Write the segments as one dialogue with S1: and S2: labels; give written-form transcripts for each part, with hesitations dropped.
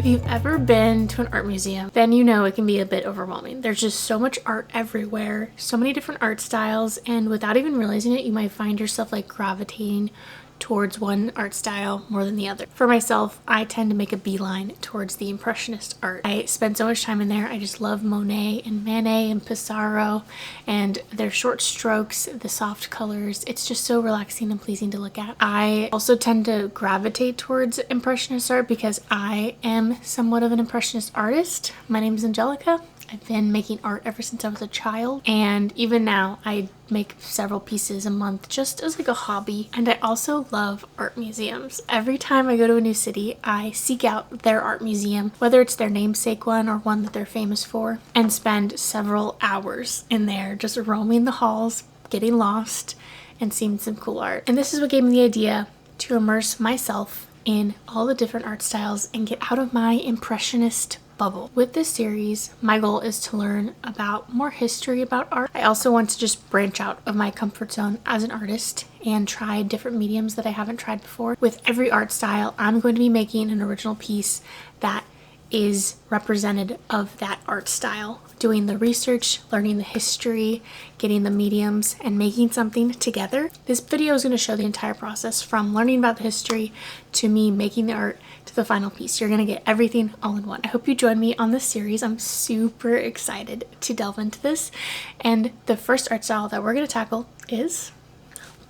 S1: If you've ever been to an art museum, then you know it can be a bit overwhelming. There's just so much art everywhere, so many different art styles, and without even realizing it, you might find yourself like gravitating towards one art style more than the other. For myself, I tend to make a beeline towards the Impressionist art. I spend so much time in there. I just love Monet and Manet and Pissarro and their short strokes, the soft colors. It's just so relaxing and pleasing to look at. I also tend to gravitate towards Impressionist art because I am somewhat of an Impressionist artist. My name is Angelica. I've been making art ever since I was a child, and even now I make several pieces a month just as like a hobby. And I also love art museums. Every time I go to a new city, I seek out their art museum, whether it's their namesake one or one that they're famous for, and spend several hours in there just roaming the halls, getting lost, and seeing some cool art. And this is what gave me the idea to immerse myself in all the different art styles and get out of my Impressionist bubble. With this series, my goal is to learn about more history about art. I also want to just branch out of my comfort zone as an artist and try different mediums that I haven't tried before. With every art style, I'm going to be making an original piece that is representative of that art style. Doing the research, learning the history, getting the mediums, and making something together. This video is going to show the entire process from learning about the history to me making the art to the final piece. You're going to get everything all in one. I hope you join me on this series. I'm super excited to delve into this. And the first art style that we're going to tackle is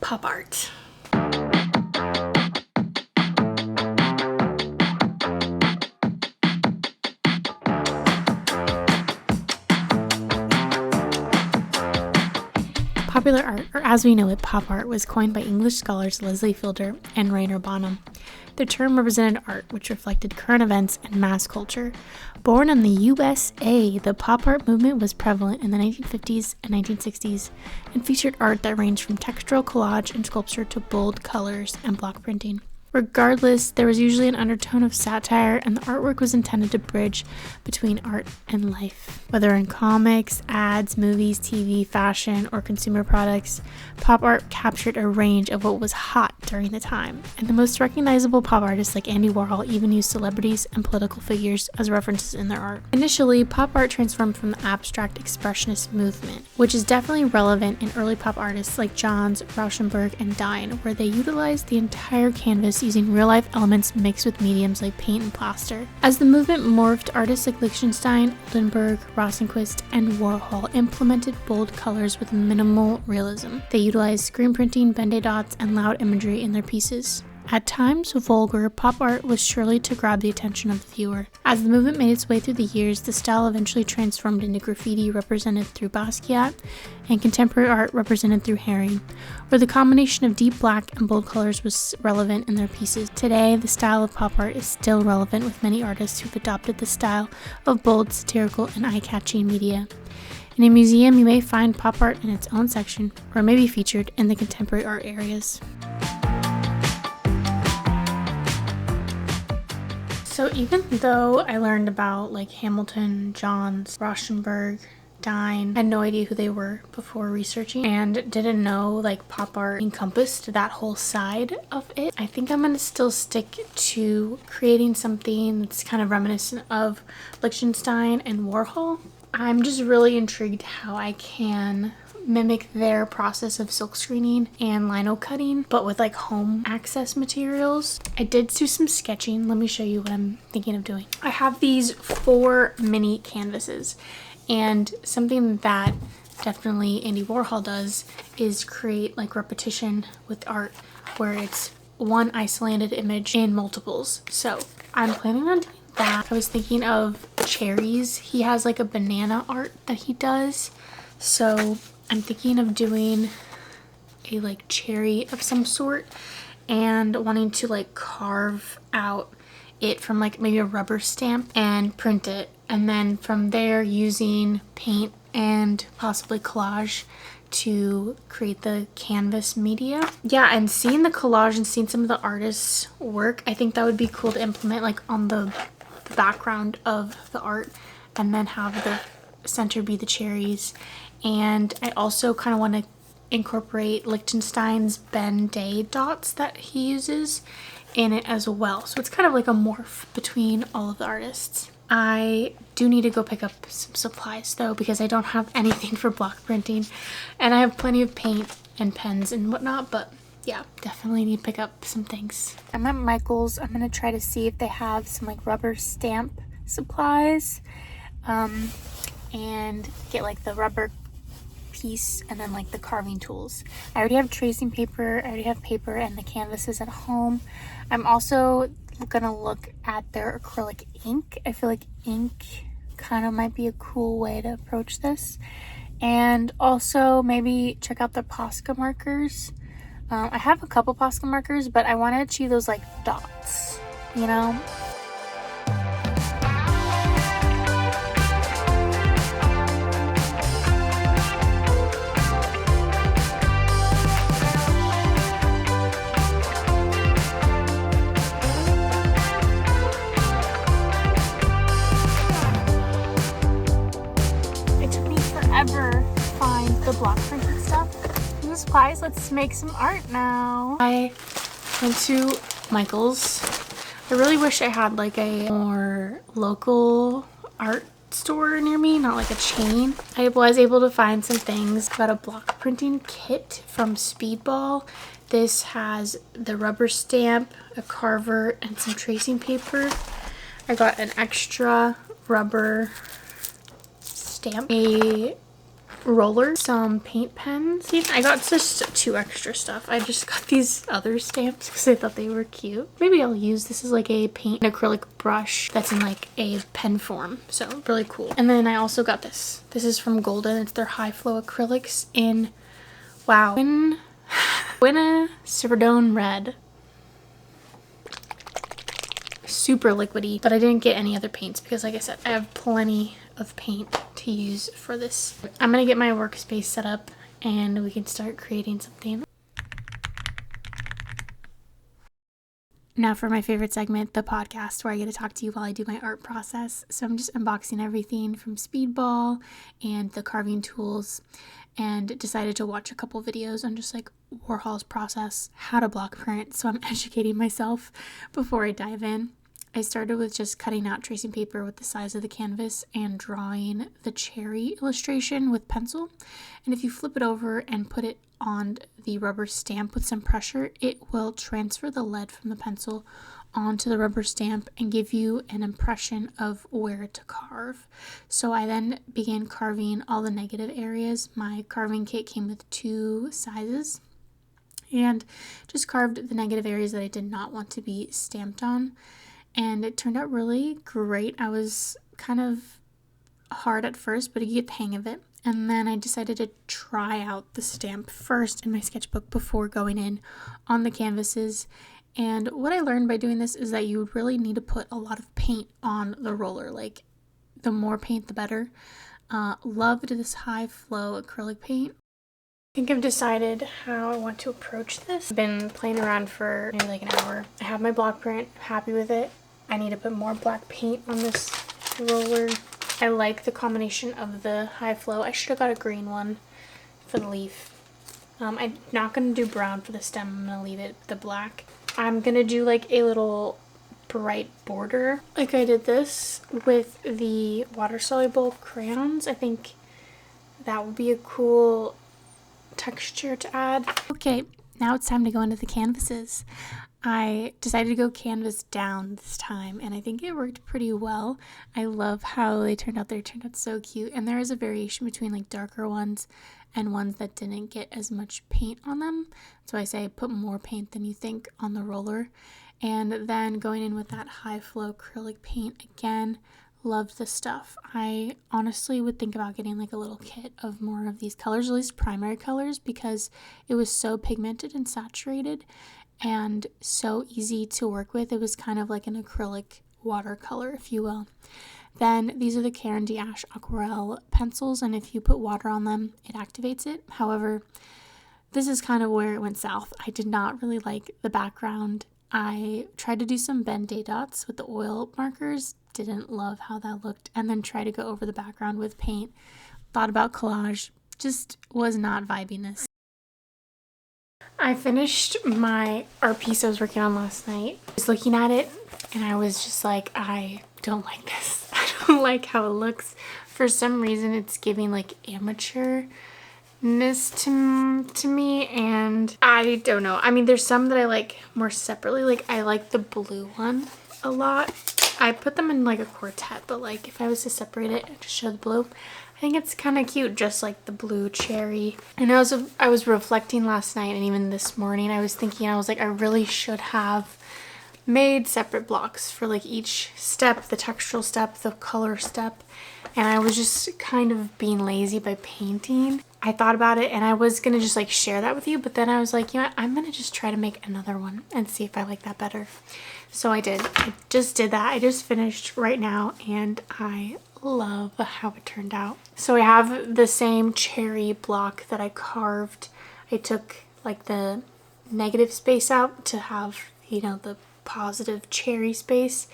S1: pop art. Popular art, or as we know it, pop art, was coined by English scholars Leslie Fielder and Rainer Bonham. The term represented art which reflected current events and mass culture. Born in the USA, the pop art movement was prevalent in the 1950s and 1960s and featured art that ranged from textural collage and sculpture to bold colors and block printing. Regardless, there was usually an undertone of satire, and the artwork was intended to bridge between art and life. Whether in comics, ads, movies, TV, fashion, or consumer products, pop art captured a range of what was hot during the time. And the most recognizable pop artists like Andy Warhol even used celebrities and political figures as references in their art. Initially, pop art transformed from the abstract expressionist movement, which is definitely relevant in early pop artists like Johns, Rauschenberg, and Dine, where they utilized the entire canvas using real-life elements mixed with mediums like paint and plaster. As the movement morphed, artists like Lichtenstein, Lindbergh, Rosenquist, and Warhol implemented bold colors with minimal realism. They utilized screen printing, Ben-Day dots, and loud imagery in their pieces. At times vulgar, pop art was surely to grab the attention of the viewer. As the movement made its way through the years, the style eventually transformed into graffiti represented through Basquiat and contemporary art represented through Haring, where the combination of deep black and bold colors was relevant in their pieces. Today, the style of pop art is still relevant with many artists who've adopted the style of bold, satirical, and eye-catching media. In a museum, you may find pop art in its own section, or it may be featured in the contemporary art areas. So even though I learned about like Hamilton, Johns, Rauschenberg, Dine, I had no idea who they were before researching and didn't know like pop art encompassed that whole side of it, I think I'm gonna still stick to creating something that's kind of reminiscent of Lichtenstein and Warhol. I'm just really intrigued how I can mimic their process of silk screening and lino cutting, but with like home access materials. I did do some sketching. Let me show you what I'm thinking of doing. I have these 4 mini canvases, and something that definitely Andy Warhol does is create like repetition with art where it's one isolated image in multiples. So I'm planning on doing that. I was thinking of cherries. He has like a banana art that he does. So I'm thinking of doing a like cherry of some sort and wanting to like carve out it from like maybe a rubber stamp and print it, and then from there using paint and possibly collage to create the canvas media. Yeah, and seeing the collage and seeing some of the artists' work, I think that would be cool to implement like on the background of the art, and then have the center be the cherries. And I also kind of want to incorporate Lichtenstein's Ben Day dots that he uses in it as well. So it's kind of like a morph between all of the artists. I do need to go pick up some supplies though, because I don't have anything for block printing, and I have plenty of paint and pens and whatnot, but yeah, definitely need to pick up some things. I'm at Michael's. I'm gonna try to see if they have some like rubber stamp supplies, and get like the rubber piece and then like the carving tools. I already have tracing paper, I already have paper and the canvases at home. I'm also gonna look at their acrylic ink. I feel like ink kind of might be a cool way to approach this. And also maybe check out the Posca markers. I have a couple Posca markers, but I want to achieve those like dots, you know? Find the block printing stuff and the supplies. Let's make some art now. I went to Michael's. I really wish I had like a more local art store near me, not like a chain. I was able to find some things. Got a block printing kit from Speedball. This has the rubber stamp, a carver, and some tracing paper. I got an extra rubber stamp, a roller, some paint pens. I got just 2 extra stuff. I just got these other stamps because I thought they were cute. Maybe I'll use this as like a paint acrylic brush that's in like a pen form, so really cool. And then I also got this. This is from Golden. It's their high flow acrylics in, wow, Winna Cerdone Red. Super liquidy, but I didn't get any other paints because like I said, I have plenty of paint to use for this. I'm gonna get my workspace set up and we can start creating something. Now for my favorite segment, the podcast, where I get to talk to you while I do my art process. So I'm just unboxing everything from Speedball and the carving tools, and decided to watch a couple videos on just like Warhol's process, how to block print. So I'm educating myself before I dive in. I started with just cutting out tracing paper with the size of the canvas and drawing the cherry illustration with pencil. And if you flip it over and put it on the rubber stamp with some pressure, it will transfer the lead from the pencil onto the rubber stamp and give you an impression of where to carve. So I then began carving all the negative areas. My carving kit came with 2 sizes, and just carved the negative areas that I did not want to be stamped on. And it turned out really great. I was kind of hard at first, but you get the hang of it. And then I decided to try out the stamp first in my sketchbook before going in on the canvases. And what I learned by doing this is that you really need to put a lot of paint on the roller. Like, the more paint, the better. Loved this high flow acrylic paint. I think I've decided how I want to approach this. I've been playing around for maybe like an hour. I have my block print, happy with it. I need to put more black paint on this roller. I like the combination of the high flow. I should have got a green one for the leaf. I'm not going to do brown for the stem. I'm going to leave it the black. I'm going to do like a little bright border. Like I did this with the water-soluble crayons. I think that would be a cool texture to add. Okay, now it's time to go into the canvases. I decided to go canvas down this time, and I think it worked pretty well. I love how they turned out. They turned out so cute, and there is a variation between like darker ones and ones that didn't get as much paint on them. So I say put more paint than you think on the roller. And then going in with that high flow acrylic paint again. Loved the stuff. I honestly would think about getting like a little kit of more of these colors, at least primary colors, because it was so pigmented and saturated and so easy to work with. It was kind of like an acrylic watercolor, if you will. Then these are the Caran d'Ache Aquarelle pencils, and if you put water on them, it activates it. However, this is kind of where it went south. I did not really like the background. I tried to do some Ben Day dots with the oil markers, didn't love how that looked, and then tried to go over the background with paint. Thought about collage, just was not vibing this. I finished my art piece I was working on last night. I was looking at it and I was just like, I don't like this. I don't like how it looks. For some reason it's giving like amateurness to me, and I don't know. I mean, there's some that I like more separately. Like I like the blue one a lot. I put them in like a quartet, but like if I was to separate it and just show the blue, I think it's kind of cute, just like the blue cherry. And I was reflecting last night and even this morning, I was thinking, I was like, I really should have made separate blocks for like each step, the textural step, the color step. And I was just kind of being lazy by painting. I thought about it and I was gonna just like share that with you, but then I was like, you know what, I'm gonna just try to make another one and see if I like that better. So I did. I just did that. I just finished right now and I love how it turned out. So I have the same cherry block that I carved. I took like the negative space out to have, you know, the positive cherry space.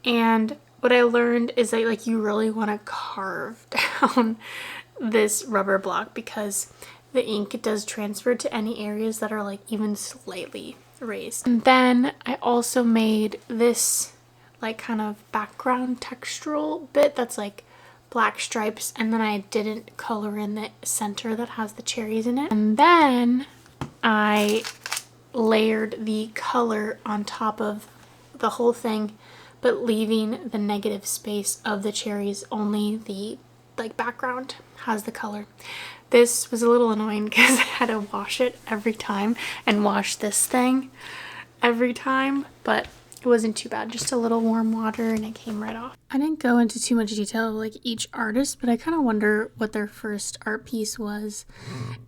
S1: And what I learned is that like you really want to carve down this rubber block because the ink does transfer to any areas that are like even slightly raised. And then I also made this like kind of background textural bit that's like black stripes, and then I didn't color in the center that has the cherries in it. And then I layered the color on top of the whole thing, but leaving the negative space of the cherries. Only the like background has the color. This was a little annoying because I had to wash it every time and wash this thing every time, but it wasn't too bad. Just a little warm water and it came right off. I didn't go into too much detail of like each artist, but I kind of wonder what their first art piece was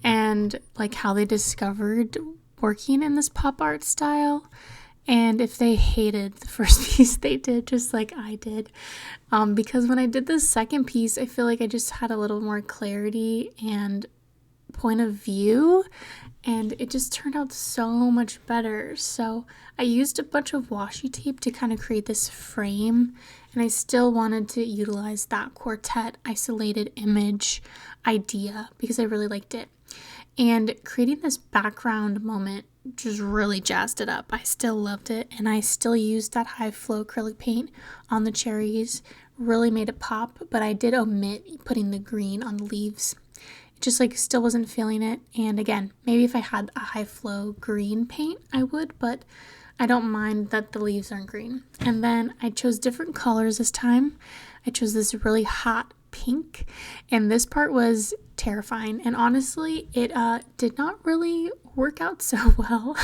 S1: and like how they discovered working in this pop art style, and if they hated the first piece they did just like I did. Because when I did the second piece, I feel like I just had a little more clarity and point of view, and it just turned out so much better. So I used a bunch of washi tape to kind of create this frame, and I still wanted to utilize that quartet isolated image idea because I really liked it. And creating this background moment just really jazzed it up. I still loved it, and I still used that high flow acrylic paint on the cherries. Really made it pop, but I did omit putting the green on the leaves. It just like still wasn't feeling it. And again, maybe if I had a high flow green paint I would, but I don't mind that the leaves aren't green. And then I chose different colors this time. I chose this really hot pink, and this part was terrifying, and honestly it did not really work out so well.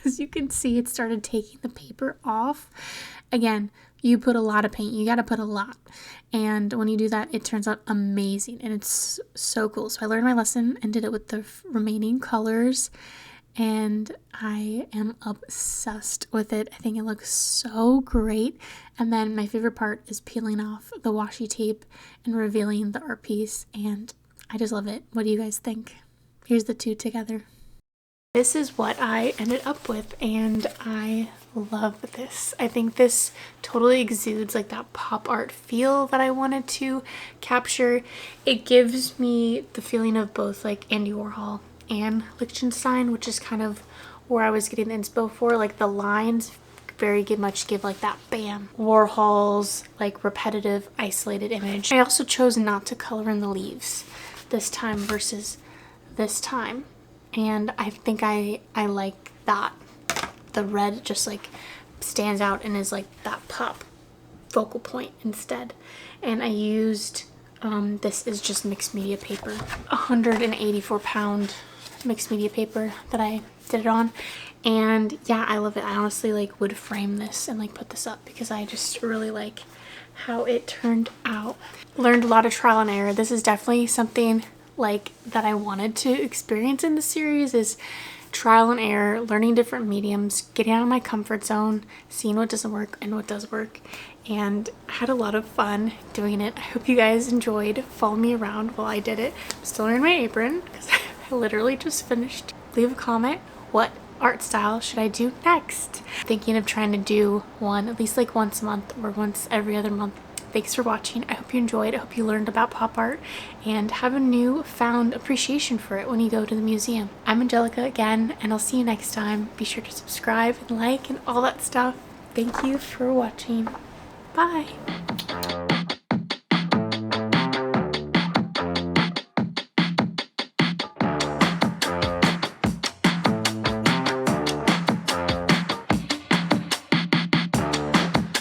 S1: As you can see, it started taking the paper off. Again, you put a lot of paint, you got to put a lot, and when you do that it turns out amazing and it's so cool. So I learned my lesson and did it with the remaining colors, and I am obsessed with it. I think it looks so great. And then my favorite part is peeling off the washi tape and revealing the art piece, and I just love it. What do you guys think? Here's the two together. This is what I ended up with, and I love this. I think this totally exudes like that pop art feel that I wanted to capture. It gives me the feeling of both like Andy Warhol and Lichtenstein, which is kind of where I was getting the inspo for. Like the lines very much give like that bam Warhol's like repetitive isolated image. I also chose not to color in the leaves this time versus this time, and I think I like that the red just like stands out and is like that pop focal point instead. And I used this is just mixed media paper, 184 pound mixed media paper that I did it on. And yeah, I love it. I honestly like would frame this and like put this up because I just really like how it turned out. Learned a lot of trial and error. This is definitely something like that I wanted to experience in the series, is trial and error, learning different mediums, getting out of my comfort zone, seeing what doesn't work and what does work. And I had a lot of fun doing it. I hope you guys enjoyed following me around while I did it. I'm still wearing my apron because I literally just finished. Leave a comment. What art style should I do next? Thinking of trying to do one at least like once a month or once every other month. thanks for watching. I hope you enjoyed. I hope you learned about pop art and have a newfound appreciation for it when you go to the museum. I'm Angelica again, and I'll see you next time. Be sure to subscribe and like and all that stuff. Thank you for watching. Bye.